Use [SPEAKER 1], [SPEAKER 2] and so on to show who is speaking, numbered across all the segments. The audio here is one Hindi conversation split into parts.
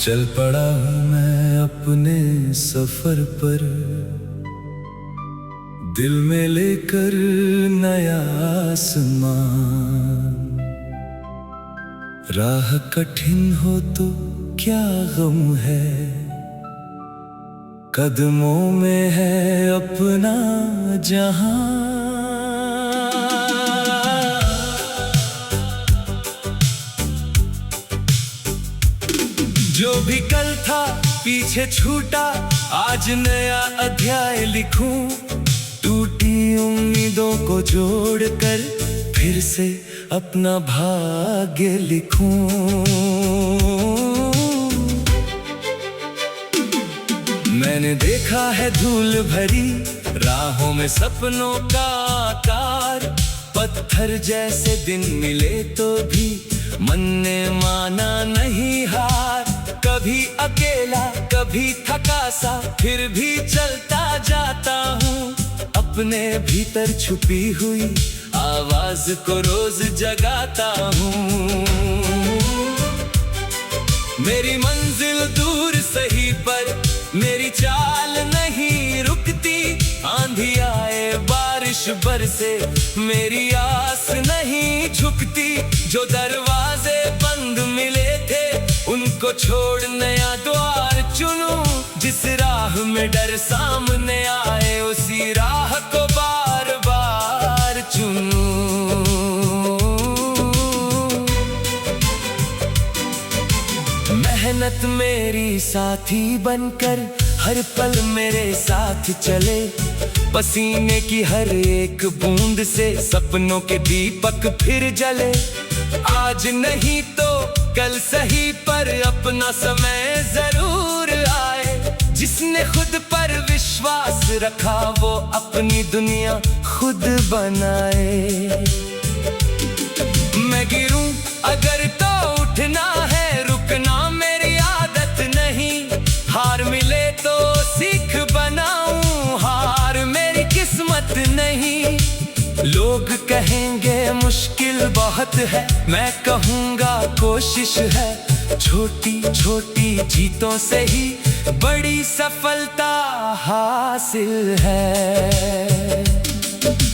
[SPEAKER 1] चल पड़ा हूँ मैं अपने सफर पर, दिल में लेकर नया आसमान। राह कठिन हो तो क्या गम है, कदमों में है अपना जहां। जो भी कल था पीछे छूटा, आज नया अध्याय लिखूं। टूटी उम्मीदों को जोड़कर फिर से अपना भाग्य लिखूं। मैंने देखा है धूल भरी राहों में सपनों का आकार। पत्थर जैसे दिन मिले तो भी मन ने माना नहीं हार। कभी अकेला कभी थका सा फिर भी चलता जाता हूँ। अपने भीतर छुपी हुई आवाज को रोज जगाता हूँ। मेरी मंजिल दूर सही पर मेरी चाल नहीं रुकती। आंधी आए बारिश बरसे मेरी आस नहीं झुकती। जो दरवाजे बंद मिले थे उनको छोड़ नया द्वार चुनूं। जिस राह में डर सामने आए उसी राह को बार बार चुनूं। मेहनत मेरी साथी बनकर हर पल मेरे साथ चले। पसीने की हर एक बूंद से सपनों के दीपक फिर जले। आज नहीं तो कल सही पर अपना समय जरूर आए। जिसने खुद पर विश्वास रखा वो अपनी दुनिया खुद बनाए। मैं गिरूं अगर तो उठना है, रुकना मेरी आदत नहीं। हार मिले तो सीख बनाऊं, हार मेरी किस्मत नहीं। लोग कहेंगे मुश्किल बहुत है, मैं कहूँगा कोशिश है। छोटी छोटी जीतों से ही बड़ी सफलता हासिल है।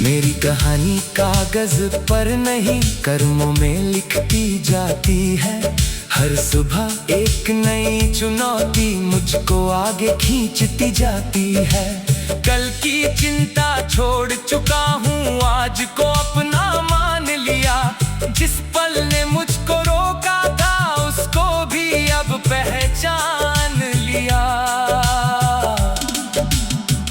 [SPEAKER 1] मेरी कहानी कागज पर नहीं कर्मों में लिखती जाती है। हर सुबह एक नई चुनौती मुझको आगे खींचती जाती है। कल की चिंता छोड़ चुका हूँ, आज को अपना मान लिया। जिस पल ने मुझको रोका था उसको भी अब पहचान लिया।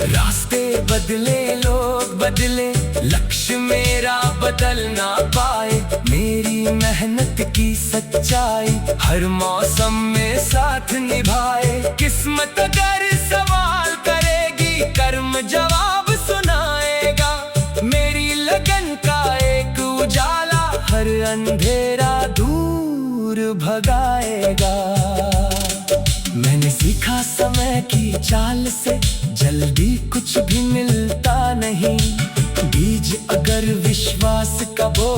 [SPEAKER 1] रास्ते बदले लोग बदले, लक्ष्य मेरा बदल ना पाए। मेरी मेहनत की सच्चाई हर मौसम में साथ निभाए। किस्मत अगर सवाल करेगी कर्म जवाब सुनाएगा। मेरी लगन का एक उजाला हर अंधेरा दूर भगाएगा। मैंने सीखा समय की चाल से जल्दी कुछ भी मिलता नहीं। बीज अगर विश्वास का बो,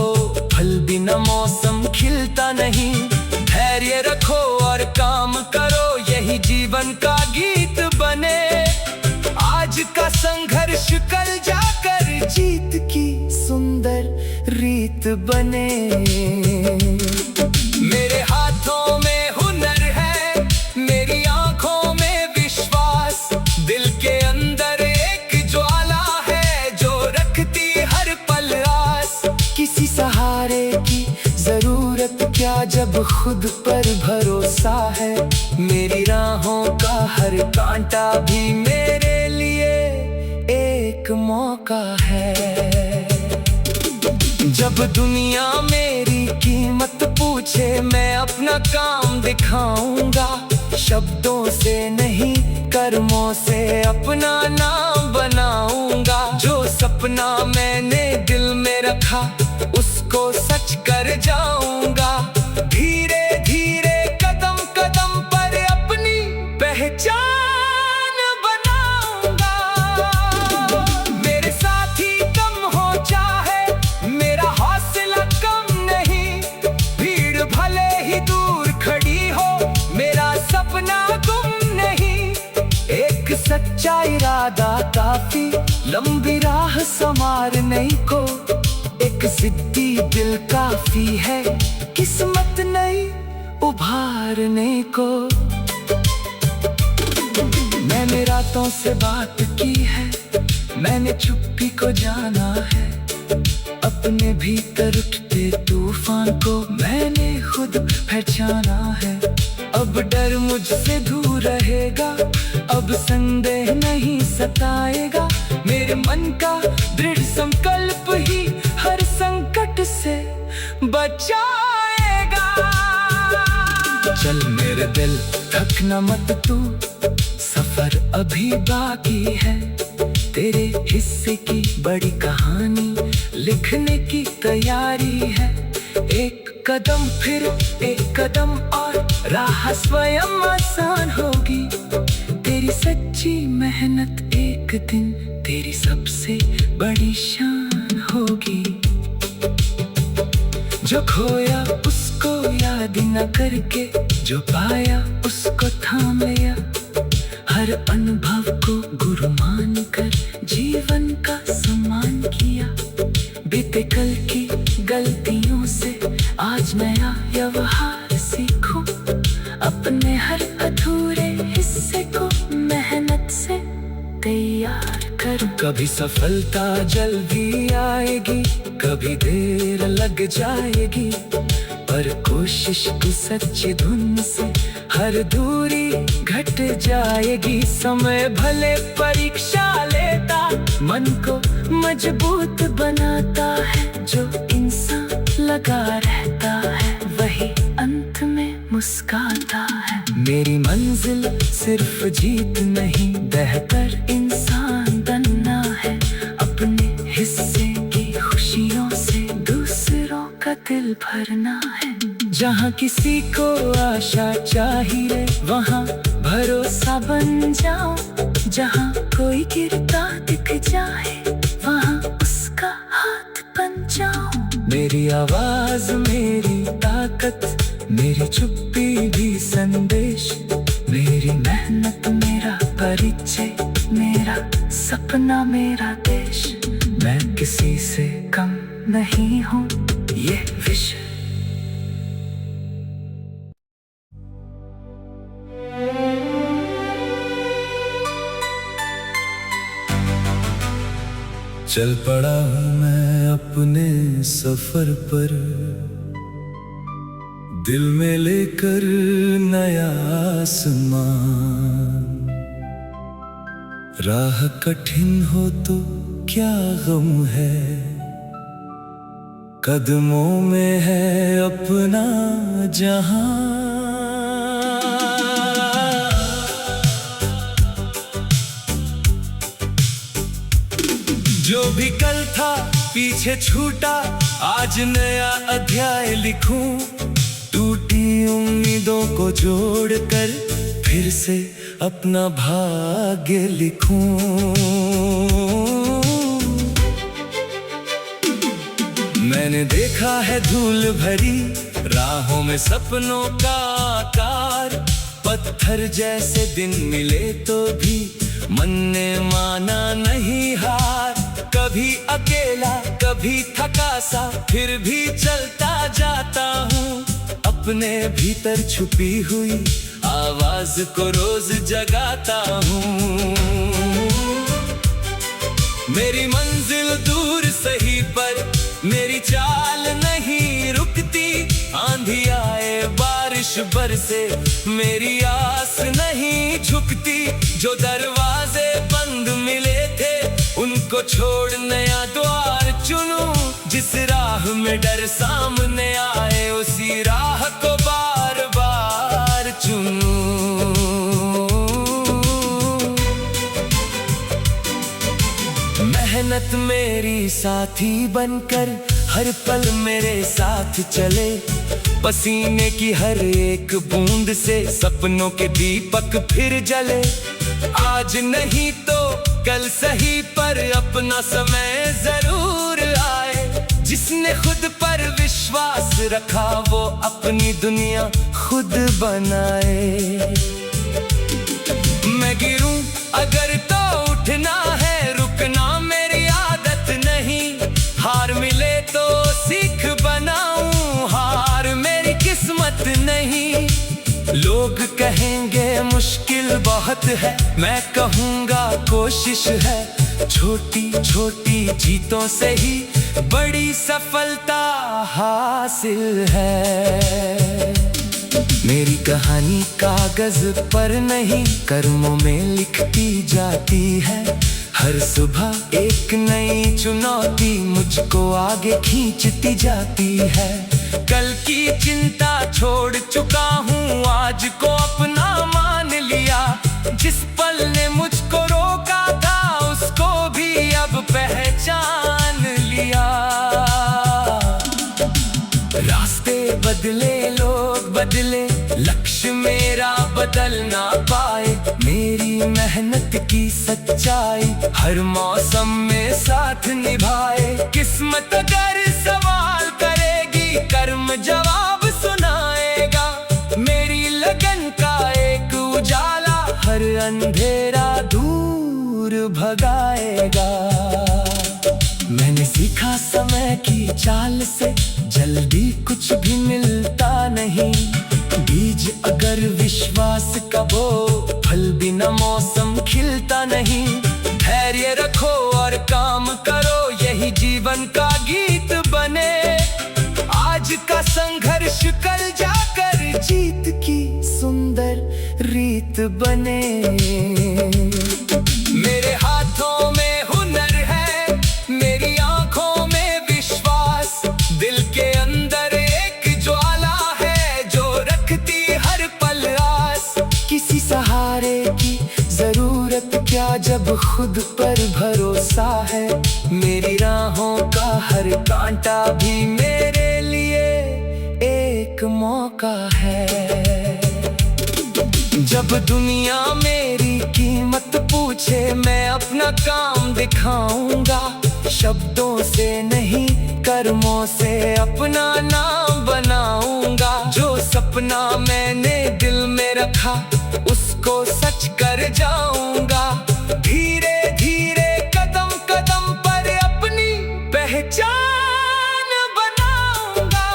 [SPEAKER 1] फल बिना मौसम खिलता नहीं। धैर्य रखो और काम करो, यही जीवन का गीत बने। आज का संघर्ष कल जाकर जीत की सुंदर रीत बने। मेरे हाथों में हुनर है, मेरी आंखों में विश्वास। दिल के अंदर एक ज्वाला है जो रखती हर पल आस। किसी सहारे की जरूरत क्या जब खुद पर भरोसा है। मेरी राहों का हर कांटा भी मेरे लिए एक मौका है। जब दुनिया मेरी कीमत पूछे मैं अपना काम दिखाऊंगा। शब्दों से नहीं कर्मों से अपना नाम बनाऊंगा। जो सपना मैंने दिल में रखा उसको सच कर जाऊंगा। धीरे धीरे कदम कदम पर अपनी पहचान बनाऊंगा। मेरे साथी कम हो चाहे मेरा हौसला कम नहीं। भीड़ भले ही दूर खड़ी हो मेरा सपना संवारने को। एक जिद्दी दिल काफी है, किस्मत नहीं उभारने को। मैंने रातों से बात की है, मैंने चुप्पी को जाना है। अपने भीतर उठते तूफान को मैंने खुद पहचाना है। अब डर मुझसे दूर रहेगा, अब संदेह नहीं सताएगा। मेरे मन का दृढ़ संकल्प ही हर संकट से बचाएगा। चल मेरे दिल थकना मत तू, सफर अभी बाकी है। तेरे हिस्से की बड़ी कहानी लिखने की तैयारी है। एक कदम फिर एक कदम और राह स्वयं आसान होगी। तेरी सच्ची मेहनत एक दिन तेरी सबसे बड़ी शान होगी। जो खोया उसको याद न करके, जो पाया उसको थाम लिया। हर अनुभव को गुरु मान कर जीवन का सम्मान किया। बीते कल की गलतियों से आज नया व्यवहार सीखो। अपने हर अधूरे हिस्से को मेहनत से तैयार करो। कभी सफलता जल्दी आएगी, कभी देर लग जाएगी, पर कोशिश की सच्ची धुन से हर दूरी घट जाएगी। समय भले परीक्षा लेता, मन को मजबूत बनाता है। जो इंसान लगा रहता है, वही अंत में मुस्कुराता है। मेरी मंजिल सिर्फ जीत नहीं, बेहतर इंसान बनना है। अपने हिस्से की खुशियों से दूसरों का दिल भरना है। जहाँ किसी को आशा चाहिए, वहाँ भरोसा बन जाओ। जहाँ कोई गिरता दिख जाए, वहाँ उसका हाथ बन जाओ। मेरी आवाज मेरी ताकत, मेरी चुप्पी भी संदेश। मेरी मेहनत मेरा परिचय, मेरा सपना मेरा देश। मैं किसी से कम नहीं हूँ, ये विषय।
[SPEAKER 2] चल पड़ा हूँ मैं अपने सफर पर, दिल में लेकर नया आसमान। राह कठिन हो तो क्या गम है, कदमों में है अपना जहां।
[SPEAKER 1] जो भी कल था पीछे छूटा, आज नया अध्याय लिखूं। टूटी उम्मीदों को जोड़कर फिर से अपना भाग्य लिखूं। मैंने देखा है धूल भरी राहों में सपनों का आकार। पत्थर जैसे दिन मिले तो भी मन ने माना नहीं हार। कभी अकेला कभी थका सा, फिर भी चलता जाता हूँ। अपने भीतर छुपी हुई आवाज को रोज जगाता हूँ। मेरी मंजिल दूर सही पर मेरी चाल नहीं रुकती। आंधी आए बारिश बरसे मेरी आस नहीं झुकती। जो दरवाजे बंद मिले थे उनको छोड़ नया द्वार चुनूं। जिस राह में डर सामने आए उसी राह को बार बार चुनूं। मेहनत मेरी साथी बनकर हर पल मेरे साथ चले। पसीने की हर एक बूंद से सपनों के दीपक फिर जले। आज नहीं तो कल सही पर अपना समय जरूर आए। जिसने खुद पर विश्वास रखा वो अपनी दुनिया खुद बनाए। मैं गिरूं अगर तो उठना है, रुकना मेरी आदत कहेंगे मुश्किल बहुत है, मैं कहूँगा कोशिश है। छोटी छोटी जीतों से ही बड़ी सफलता हासिल है। मेरी कहानी कागज पर नहीं, कर्मों में लिखती जाती है। हर सुबह एक नई चुनौती मुझको आगे खींचती जाती है। कल की चिंता छोड़ चुका हूँ, आज को अपना मान लिया। जिस पल ने मुझको रोका था, उसको भी अब पहचान लिया। रास्ते बदले, लोग बदले, लक्ष्य मेरा बदल ना पाए। मेरी मेहनत की सच्चाई हर मौसम में साथ निभाए। किस्मत अगर सवाल करेगी, कर्म जवाब सुनाएगा। मेरी लगन का एक उजाला हर अंधेरा दूर भगाएगा। मैंने सीखा समय की चाल से जल्दी कुछ भी मिलता नहीं। बीज अगर विश्वास का बो, फल बिना मौसम खिलता नहीं। धैर्य रखो और काम करो, यही जीवन का गीत बने। आज का संघर्ष कल जाकर जीत की सुंदर रीत बने। मेरे हाथों में हुनर है, मेरी आंखों में विश्वास। दिल के अंदर एक ज्वाला है जो रखती हर पल आस। किसी सहारे की जरूरत क्या, जब खुद पर भरोसा है। मेरी राहों का हर कांटा भी मेरे लिए एक मौका है। जब दुनिया मेरी कीमत पूछे, मैं अपना काम दिखाऊंगा। शब्दों से नहीं, कर्मों से अपना नाम बनाऊंगा। जो सपना मैंने दिल में रखा, उसको सच कर जाऊंगा। धीरे धीरे कदम कदम पर अपनी पहचान बनाऊंगा।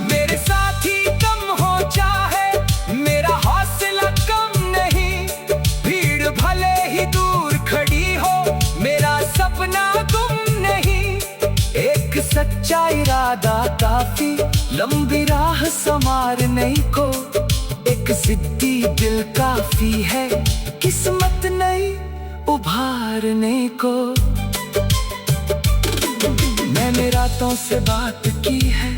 [SPEAKER 1] मेरे साथी कम हो चाहे, मेरा हौसला कम नहीं। भीड़ भले ही दूर खड़ी हो, मेरा सपना गुम नहीं। एक सच्चा इरादा काफी, लंबी राह संवारने को। एक जिद्दी दिल काफी है, किस्मत नहीं उभारने को। मैंने रातों से बात की है,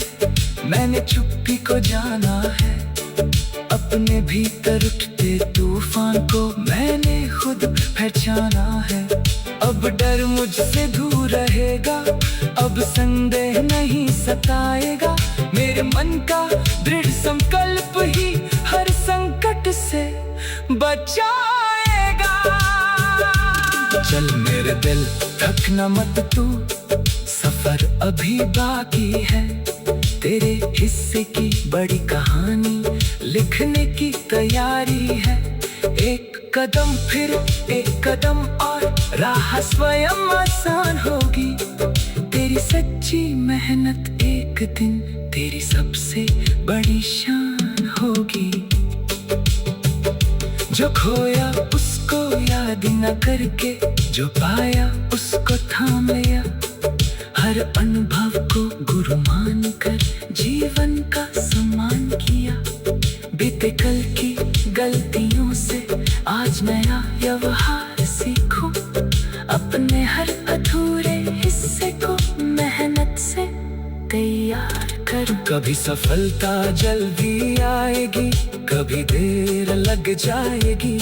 [SPEAKER 1] मैंने चुप्पी को जाना है। अपने भीतर उठते तूफान को मैंने खुद पहचाना है। अब डर मुझसे दूर रहेगा, अब संदेह नहीं सताएगा। मेरे मन का दृढ़ संकल्प ही हर संकट से बचाएगा। चल मेरे दिल थकना मत तू, सफर अभी बाकी है। तेरे हिस्से की बड़ी कहानी लिखने की तैयारी है। एक कदम फिर एक कदम और राह स्वयं आसान होगी। तेरी सच्ची मेहनत एक दिन तेरी सबसे बड़ी शान होगी। जो खोया उसको याद न करके, जो पाया उसको थाम लिया। हर अनुभव को गुरु मान कर जीवन का सम्मान किया। बीते कल की गलतियों से आज नया व्यवहार सीखो। अपने हर अधूरे हिस्से को मेहनत से तैयार कर। कभी सफलता जल्दी आएगी, कभी देर लग जाएगी।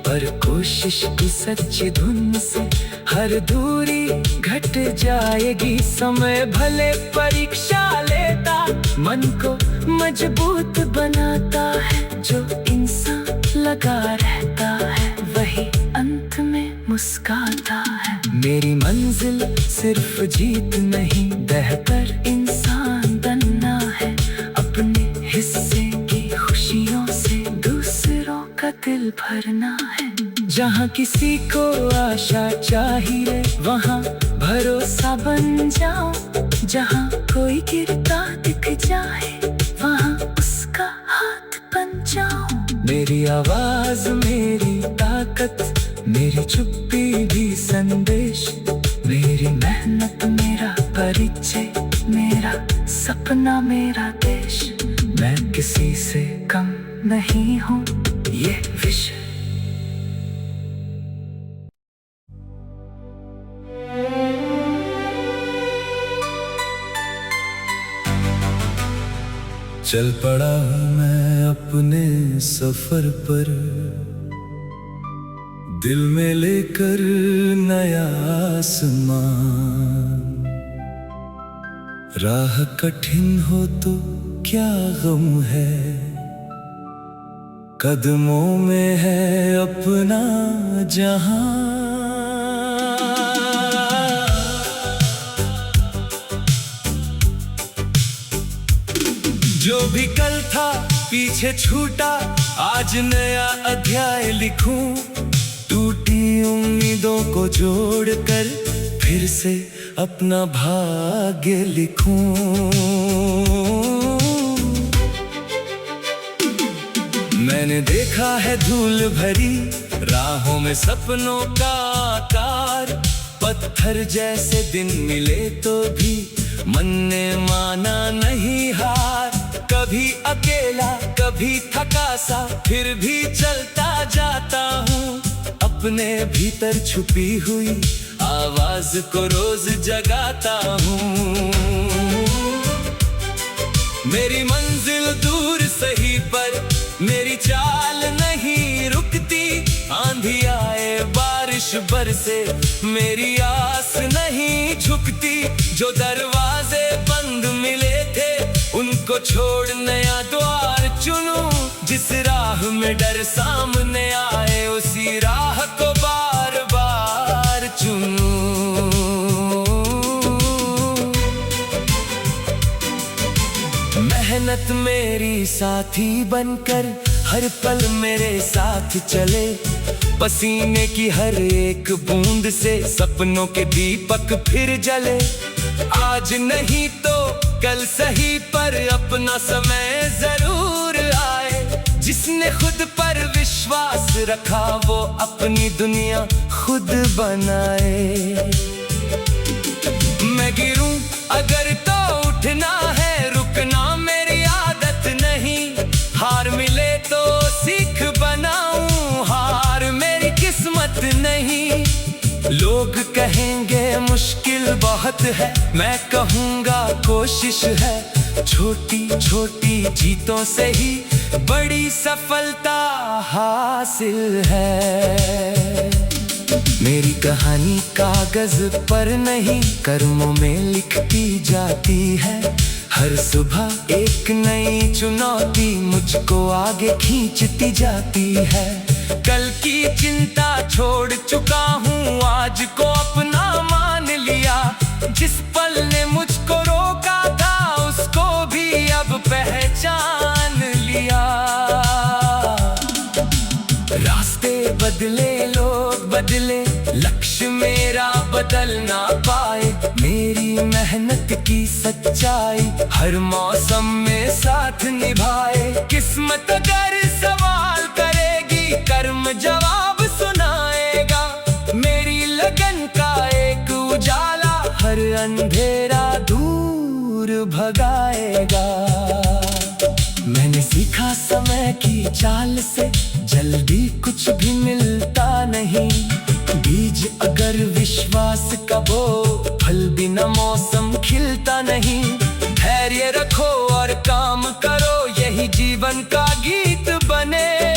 [SPEAKER 1] पर कोशिश की सच्ची धुन से हर दूरी घट जाएगी। समय भले परीक्षा लेता, मन को मजबूत बनाता है। जो इंसान लगा रहता है, वही अंत में मुस्काता है। मेरी मंजिल सिर्फ जीत नहीं, बेहतर इंसान बनना है। अपने हिस्से की खुशियों से दूसरों का दिल भरना है। जहाँ किसी को आशा चाहिए, वहाँ भरोसा बन जाओ। जहाँ कोई गिरता दिख जाए, वहाँ उसका हाथ बन जाओ।
[SPEAKER 2] मेरी आवाज मेरी ताकत, मेरी चुप्पी भी संदेश, मेरी मेहनत मेरा परिचय, मेरा सपना मेरा देश। मैं किसी से कम नहीं हूँ ये विषय। चल पड़ा हूँ मैं अपने सफर पर, दिल में लेकर नया आसमान। राह कठिन हो तो क्या गम है, कदमों में है अपना जहां। जो भी कल था पीछे छूटा, आज नया अध्याय लिखूं। टूटी उम्मीदों को जोड़कर फिर से अपना भाग्य लिखूं। मैंने देखा है धूल भरी राहों में सपनों का आकार, पत्थर जैसे दिन मिले तो भी मन ने माना नहीं हार। कभी अकेला कभी थका सा, फिर भी चलता जाता हूँ। अपने भीतर छुपी हुई आवाज को रोज जगाता हूँ। मेरी मंजिल दूर सही पर मेरी चाल नहीं रुकती। आंधी आए बारिश बरसे मेरी आस नहीं झुकती। जो दरवाजे बंद मिले थे उनको छोड़ नया द्वार चुनूं। जिस राह में डर सामने आए उसी राह को बार बार चुनूं। मेहनत मेरी साथी बनकर हर पल मेरे साथ चले। पसीने की हर एक बूंद से सपनों के दीपक फिर जले। आज नहीं तो कल सही पर अपना समय जरूर आए। जिसने खुद पर विश्वास रखा वो अपनी दुनिया खुद बनाए। मैं गिरूं अगर तो उठना है, रुकना मेरी आदत नहीं। हार मिले तो सीख बनाऊं, हार मेरी किस्मत नहीं। लोग कहेंगे मुश्किल बहुत है, मैं कहूँगा कोशिश है। छोटी छोटी जीतों से ही बड़ी सफलता हासिल है। मेरी कहानी कागज पर नहीं कर्मों में लिखती जाती है। हर सुबह एक नई चुनौती मुझको आगे खींचती जाती है। कल की चिंता छोड़ चुका हूँ, आज को अपना मान लिया। जिस पल ने मुझको रोका था उसको भी अब पहचान लिया। रास्ते बदले लोग बदले, लक्ष्य मेरा बदल ना पाए। मेरी मेहनत की सच्चाई हर मौसम में साथ निभाए। किस्मत अगर सवाल करेगी कर्म जवाब सुनाएगा। मेरी लगन का एक उजाला हर अंधेरा दूर भगाएगा। मैंने सीखा समय की चाल से जल्दी कुछ भी मिलता नहीं। बीज अगर विश्वास का बो, फल बिना मौसम खिलता नहीं। धैर्य रखो और काम करो, यही जीवन का गीत बने।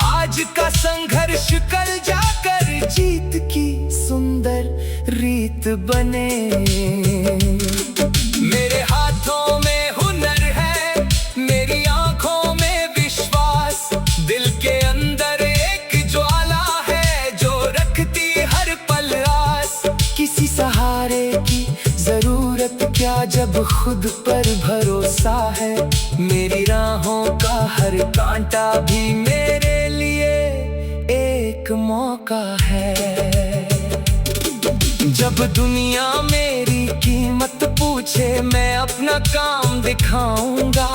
[SPEAKER 2] आज का संघर्ष कल जाकर जीत की सुंदर रीत बने। मेरे हाथों में हुनर है, मेरी आंखों में विश्वास। दिल के अंदर एक ज्वाला है जो रखती हर पल आस। किसी सहारे की जरूरत क्या जब खुद पर भरोसा है। मेरी राहों का हर कांटा भी मेरे लिए एक मौका है। जब दुनिया मेरी कीमत पूछे मैं अपना काम दिखाऊंगा।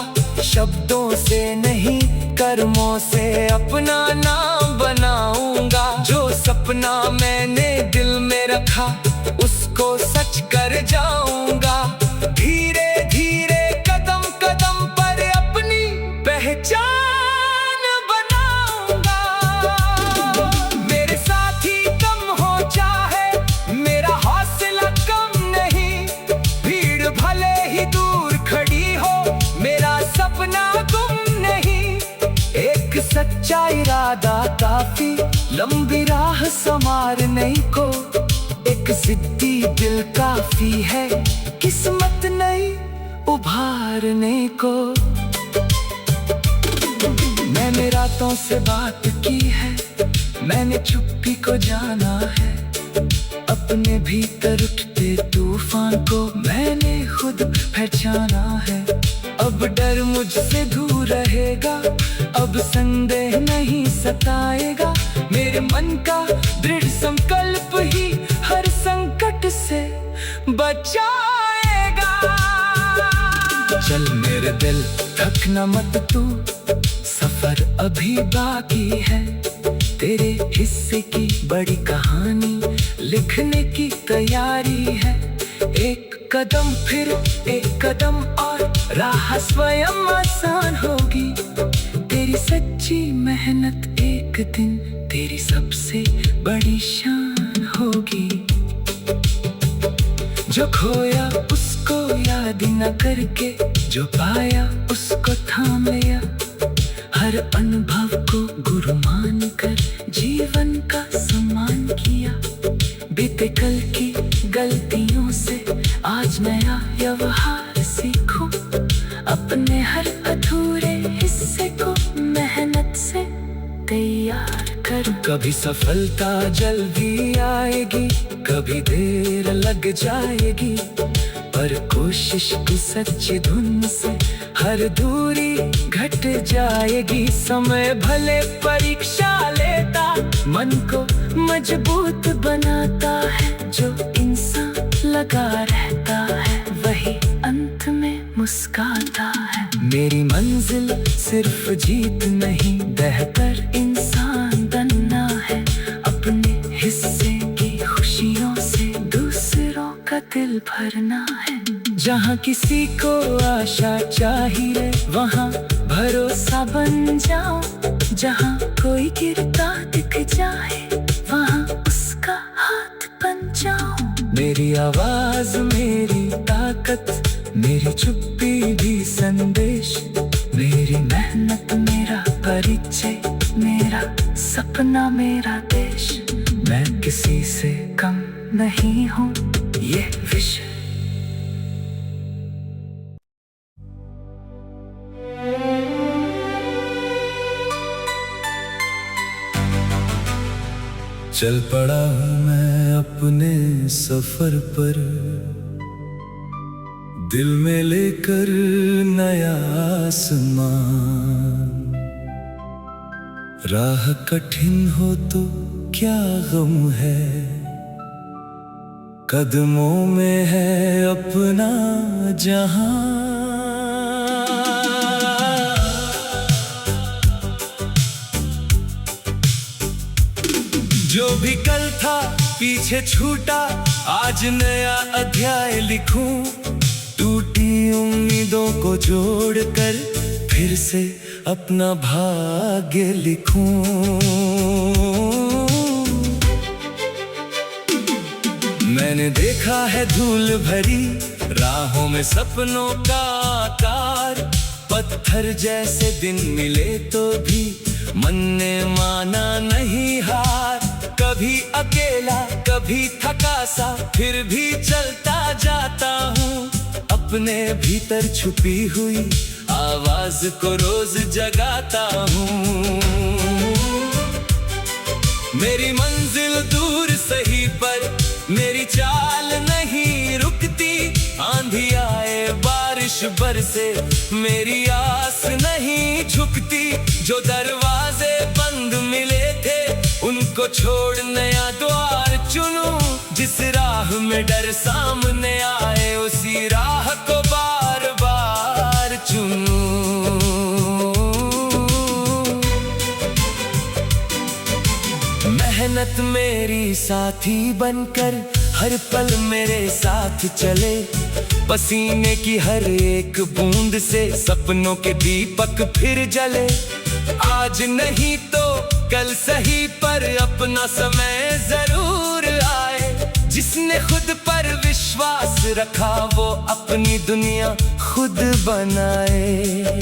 [SPEAKER 2] शब्दों से नहीं कर्मों से अपना नाम बनाऊंगा। जो सपना मैंने दिल में रखा उसको सच कर जाऊंगा। धीरे धीरे कदम कदम पर अपनी पहचान बनाऊंगा। मेरे साथी कम हो चाहे मेरा हौसला कम नहीं। भीड़ भले ही दूर खड़ी हो मेरा सपना गुम नहीं। एक सच्चा इरादा काफी लंबी राह संवारने को। एक जिद्दी दिल काफी है किस्मत नहीं उभारने को। मैंने रातों से बात की है, मैंने चुप्पी को जाना है। अपने भीतर उठते तूफान को मैंने खुद पहचाना है। अब डर मुझसे दूर रहेगा, अब संदेह नहीं सताएगा। मेरे मन का दृढ़ संकल्प ही हर संकट से बचाएगा। चल मेरे दिल थकना मत तू, सफर अभी बाकी है। तेरे हिस्से की बड़ी कहानी लिखने की तैयारी है। एक कदम फिर एक कदम और राह स्वयं आसान होगी। तेरी सच्ची मेहनत एक दिन तेरी सबसे बड़ी शान होगी। जो खोया उसको याद न करके, जो पाया उसको थाम लिया। हर अनुभव को गुरु मान कर जीवन का सम्मान किया। बीते कल की गलतियों से आज नया व्यवहार सीखो। अपने हर अधूरे हिस्से को मेहनत से तैयार कर। कभी सफलता जल्दी आएगी, कभी देर लग जाएगी। पर कोशिश की सच्ची धुन से हर दूरी घट जाएगी। समय भले परीक्षा लेता मन को मजबूत बनाता है। जो इंसान लगा रहता है वही अंत में मुस्कुराता है। मेरी मंजिल सिर्फ जीत नहीं बेहतर इंसान बनना है। अपने हिस्से की खुशियों से दूसरों का दिल भरना है। जहाँ किसी को आशा चाहिए वहाँ भरोसा बन जाओ। जहाँ कोई गिरता दिख जाए वहाँ उसका हाथ बन जाओ। मेरी आवाज मेरी ताकत, मेरी चुप्पी भी संदेश। मेरी मेहनत मेरा परिचय, मेरा सपना मेरा देश। मैं किसी से कम नहीं हूँ ये विषय।
[SPEAKER 1] चल पड़ा हूँ मैं अपने सफर पर, दिल में लेकर नया आसमान। राह कठिन हो तो क्या गम है, कदमों में है अपना जहां। जो भी कल था पीछे छूटा, आज नया अध्याय लिखूं। टूटी उम्मीदों को जोड़कर फिर से अपना भाग्य लिखूं। मैंने देखा है धूल भरी राहों में सपनों का आकार। पत्थर जैसे दिन मिले तो भी मन ने माना नहीं हार। कभी अकेला कभी थका सा फिर भी चलता जाता हूँ। अपने भीतर छुपी हुई आवाज को रोज जगाता हूँ। मेरी मंजिल दूर सही पर मेरी चाल नहीं रुकती। आंधी आए बारिश बरसे मेरी आस नहीं झुकती। जो दरवाजे बंद मिले थे उनको छोड़ नया द्वार चुनूं।
[SPEAKER 2] जिस राह में डर सामने आए उसी राह को बार बार चुनूं। मेहनत मेरी साथी बनकर हर पल मेरे साथ चले, पसीने की हर एक बूंद से सपनों के दीपक फिर जले। आज नहीं तो कल सही पर अपना समय जरूर आए, जिसने खुद पर विश्वास रखा वो अपनी दुनिया खुद बनाए।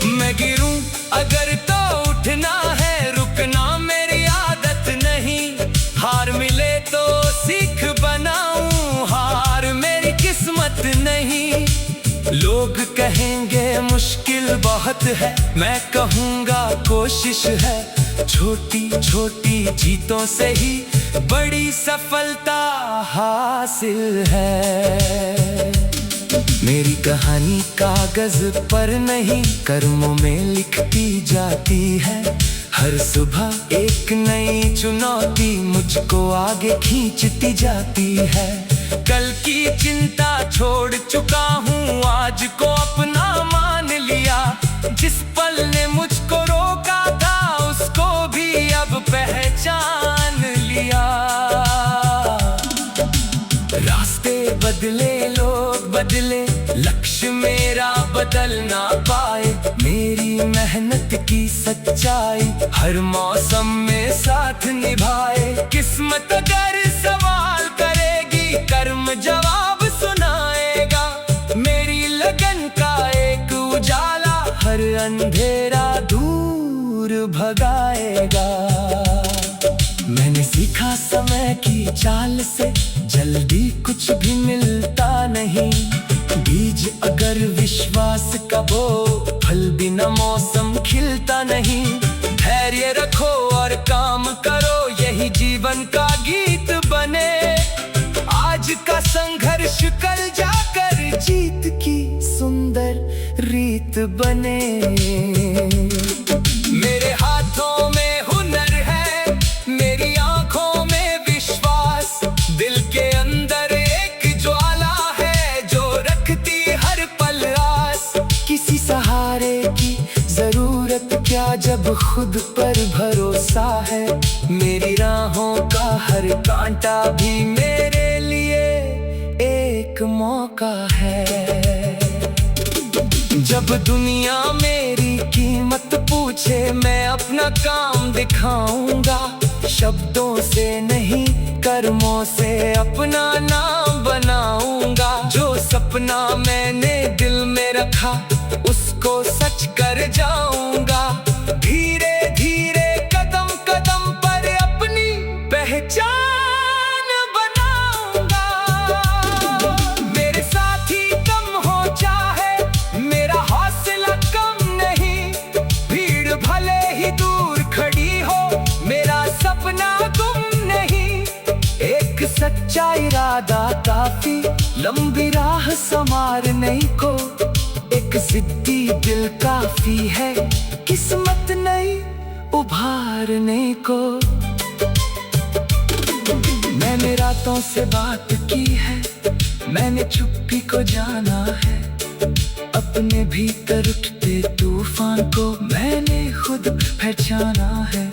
[SPEAKER 2] मैं गिरूं अगर तो उठना है, रुकना मेरी आदत नहीं, हार मिले तो सीख बनाऊं, हार मेरी किस्मत नहीं। लोग कहेंगे मुश्किल बहुत है, मैं कहूँगा कोशिश है, छोटी छोटी जीतों से ही बड़ी सफलता हासिल है। मेरी कहानी कागज पर नहीं कर्मों में लिखती जाती है, हर सुबह एक नई चुनौती मुझको आगे खींचती जाती है। कल की चिंता छोड़ चुका हूँ, आज को अपना मान लिया, जिस पल ने मुझको रोका था उसको भी अब पहचान लिया। रास्ते बदले लोग बदले, लक्ष्य मेरा बदल ना पाए, मेरी मेहनत की सच्चाई हर मौसम में साथ निभाए। किस्मत अगर सवाल करेगी, कर्म जवाब सुनाएगा, मेरी लगन का एक उजाला हर अंधेरा दूर भगाएगा। मैंने सीखा समय की चाल से जल्दी कुछ भी मिलता नहीं, बीज अगर विश्वास का बो फल बिना मौसम खिलता नहीं। धैर्य रखो और काम करो, यही जीवन का गीत बने, आज का संघर्ष कल जाकर जीत की सुंदर रीत बने। मेरे हाथों में हुनर है, मेरी आंखों में विश्वास, दिल के अंदर एक ज्वाला है जो रखती हर पल आस। किसी सहारे की जरूरत क्या जब खुद पर भरोसा है, मेरी राहों का हर कांटा भी मेरे लिए एक मौका है। जब दुनिया मेरी कीमत पूछे मैं अपना काम दिखाऊंगा, शब्दों से नहीं कर्मों से अपना नाम बनाऊंगा। जो सपना मैंने दिल में रखा उसको सच कर जाऊंगा, धीरे धीरे कदम कदम पर अपनी पहचान बनाऊंगा। मेरे साथी कम हो चाहे मेरा हौसला कम नहीं, भीड़ भले ही दूर खड़ी हो मेरा सपना गुम नहीं। एक सच्चा इरादा काफी लंबी राह संवारने को, एक जिद्दी दिल काफी है किस्मत नहीं उभारने को। मैंने रातों से बात की है, मैंने चुप्पी को जाना है, अपने भीतर उठते तूफान को मैंने खुद पहचाना है।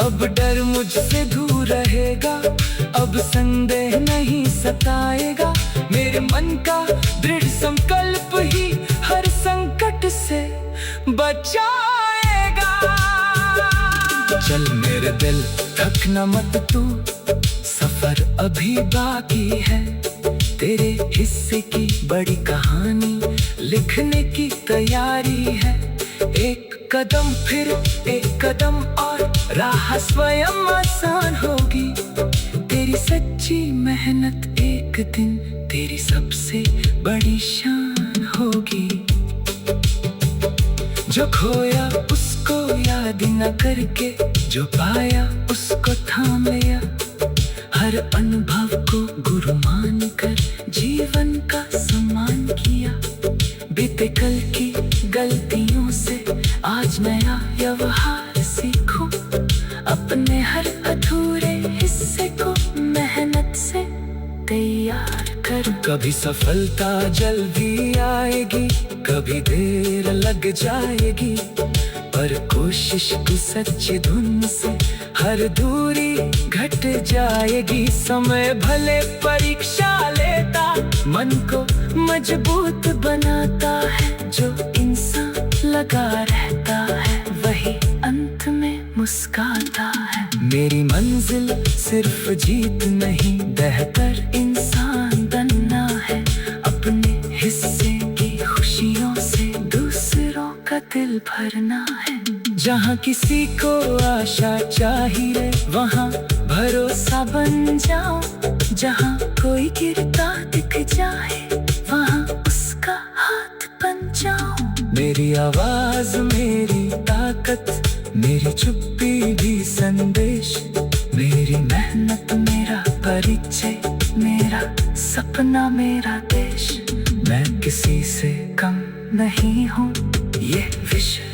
[SPEAKER 2] अब डर मुझसे दूर रहेगा, अब संदेह नहीं सताएगा, मेरे मन का दृढ़ संकल्प ही हर संकट से बचाएगा। चल मेरे दिल थकना मत तू, सफर अभी बाकी है, तेरे हिस्से की बड़ी कहानी लिखने की तैयारी है। एक कदम फिर एक कदम और राह स्वयं आसान होगी, तेरी सच्ची मेहनत एक दिन तेरी सबसे बड़ी शान होगी। जो खोया उसको याद न करके, जो पाया उसको थाम लिया, हर अनुभव को गुरु मान कर जीवन का सम्मान किया। बीते कल की गलतियों से आज नया व्यवहार सीखो, अपने हर अधूरे हिस्से को मैं तैयार करूं। कभी सफलता जल्दी आएगी, कभी देर लग जाएगी, पर कोशिश की सच्ची धुन से हर दूरी घट जाएगी। समय भले परीक्षा लेता, मन को मजबूत बनाता है। जो इंसान लगा रहता है, वही अंत में मुस्काता है। मेरी मंजिल सिर्फ जीत नहीं, बेहतर इंसान बनना है। अपने हिस्से की खुशियों से दूसरों का दिल भरना है। जहाँ किसी को आशा चाहिए, वहाँ भरोसा बन जाओ। जहाँ कोई गिरता दिख जाए, वहाँ उसका हाथ बन जाओ। मेरी आवाज मेरी ताकत, मेरी चुप्पी भी संदेश। मेरी मेहनत मेरा परिचय, मेरा सपना मेरा देश। मैं किसी से कम नहीं हूँ, ये विश्व